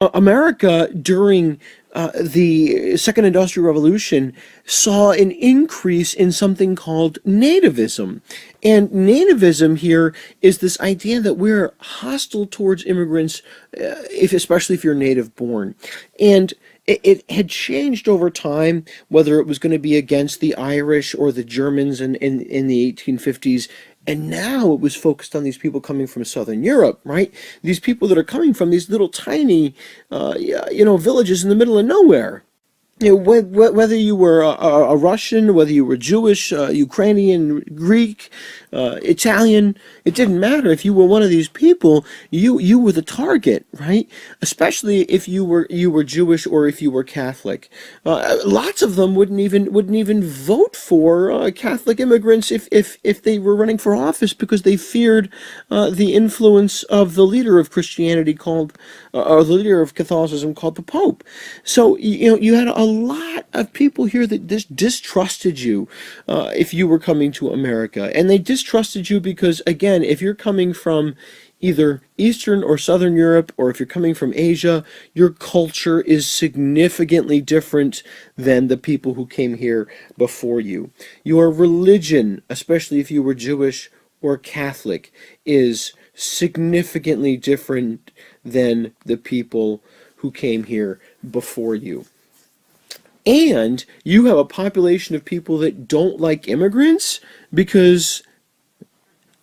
America during the Second Industrial Revolution saw an increase in something called nativism. And nativism here is this idea that we're hostile towards immigrants, especially if you're native born. And it had changed over time, whether it was going to be against the Irish or the Germans in the 1850s. And now it was focused on these people coming from Southern Europe, right? These people that are coming from these little tiny, villages in the middle of nowhere. Whether you were a Russian, whether you were Jewish, Ukrainian, Greek, Italian, it didn't matter. If you were one of these people, you were the target, right? Especially if you were Jewish or if you were Catholic. Lots of them wouldn't even vote for Catholic immigrants if they were running for office because they feared the influence of the leader of Christianity or the leader of Catholicism called the Pope. So you had a lot of people here that distrusted you if you were coming to America. And they distrusted you because, again, if you're coming from either Eastern or Southern Europe, or if you're coming from Asia, your culture is significantly different than the people who came here before you. Your religion, especially if you were Jewish or Catholic, is significantly different than the people who came here before you. And you have a population of people that don't like immigrants because,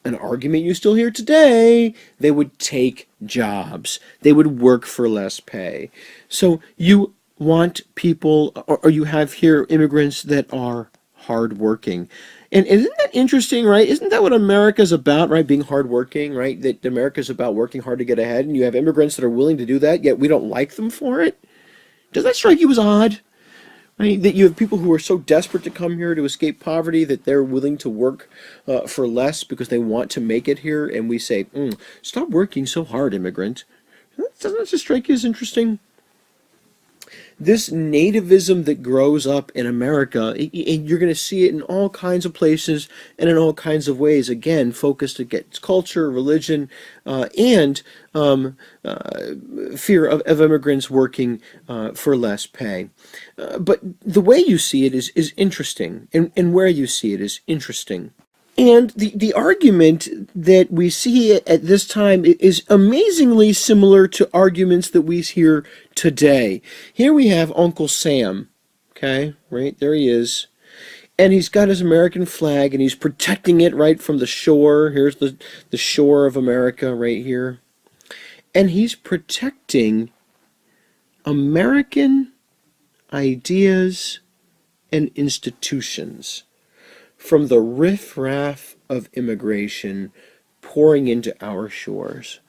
an argument you still hear today, they would take jobs. They would work for less pay. So you want people, or you have here immigrants that are hardworking. And isn't that interesting, right? Isn't that what America's about, right? Being hardworking, right? That America's about working hard to get ahead, and you have immigrants that are willing to do that, yet we don't like them for it? Does that strike you as odd? Right? That you have people who are so desperate to come here to escape poverty that they're willing to work for less because they want to make it here, and we say, stop working so hard, immigrant. Doesn't that just strike you as interesting? This nativism that grows up in America, and you're going to see it in all kinds of places and in all kinds of ways, again, focused against culture, religion, and fear of immigrants working for less pay. But the way you see it is interesting, and where you see it is interesting. And the argument that we see at this time is amazingly similar to arguments that we hear today. Here we have Uncle Sam, okay, right, there he is. And he's got his American flag, and he's protecting it right from the shore. Here's the shore of America right here. And he's protecting American ideas and institutions from the riffraff of immigration pouring into our shores.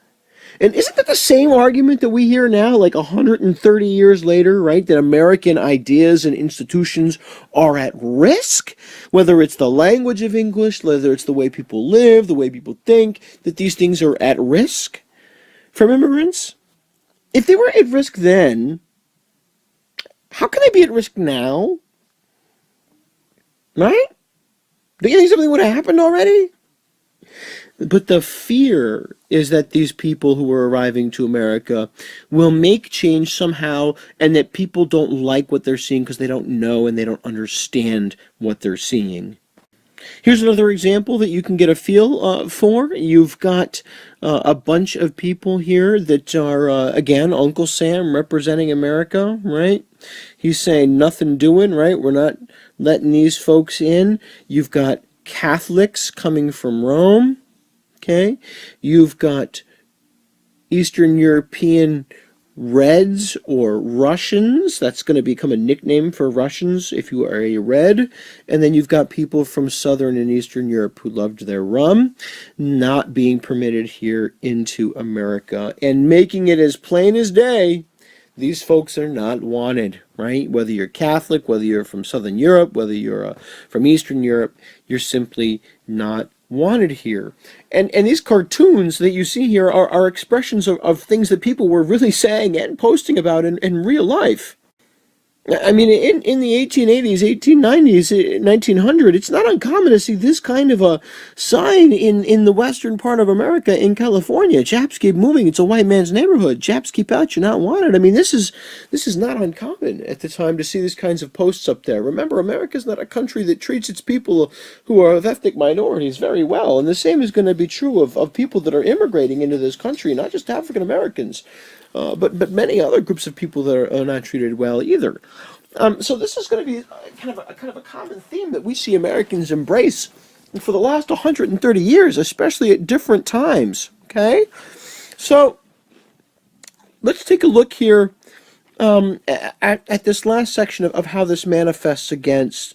And isn't that the same argument that we hear now, like 130 years later, right? That American ideas and institutions are at risk, whether it's the language of English, whether it's the way people live, the way people think, that these things are at risk from immigrants? If they were at risk then, how can they be at risk now? Right? Do you think something would have happened already? But the fear is that these people who are arriving to America will make change somehow, and that people don't like what they're seeing because they don't know and they don't understand what they're seeing. Here's another example that you can get a feel for. You've got a bunch of people here that are, again, Uncle Sam representing America, right? He's saying nothing doing, right? We're not letting these folks in. You've got Catholics coming from Rome, okay? You've got Eastern European Reds or Russians. That's going to become a nickname for Russians if you are a Red. And then you've got people from Southern and Eastern Europe who loved their rum not being permitted here into America, and making it as plain as day. These folks are not wanted, right? Whether you're Catholic, whether you're from Southern Europe, whether you're from Eastern Europe, you're simply not wanted here. And these cartoons that you see here are expressions of things that people were really saying and posting about in real life. I mean, in the 1880s, 1890s, 1900, it's not uncommon to see this kind of a sign in the western part of America, in California. Japs keep moving. It's a white man's neighborhood. Japs keep out. You're not wanted. I mean, this is not uncommon at the time to see these kinds of posts up there. Remember, America's not a country that treats its people who are of ethnic minorities very well. And the same is going to be true of people that are immigrating into this country, not just African Americans. But many other groups of people that are not treated well either. So this is going to be kind of a common theme that we see Americans embrace for the last 130 years, especially at different times. Okay, so let's take a look here at this last section of how this manifests against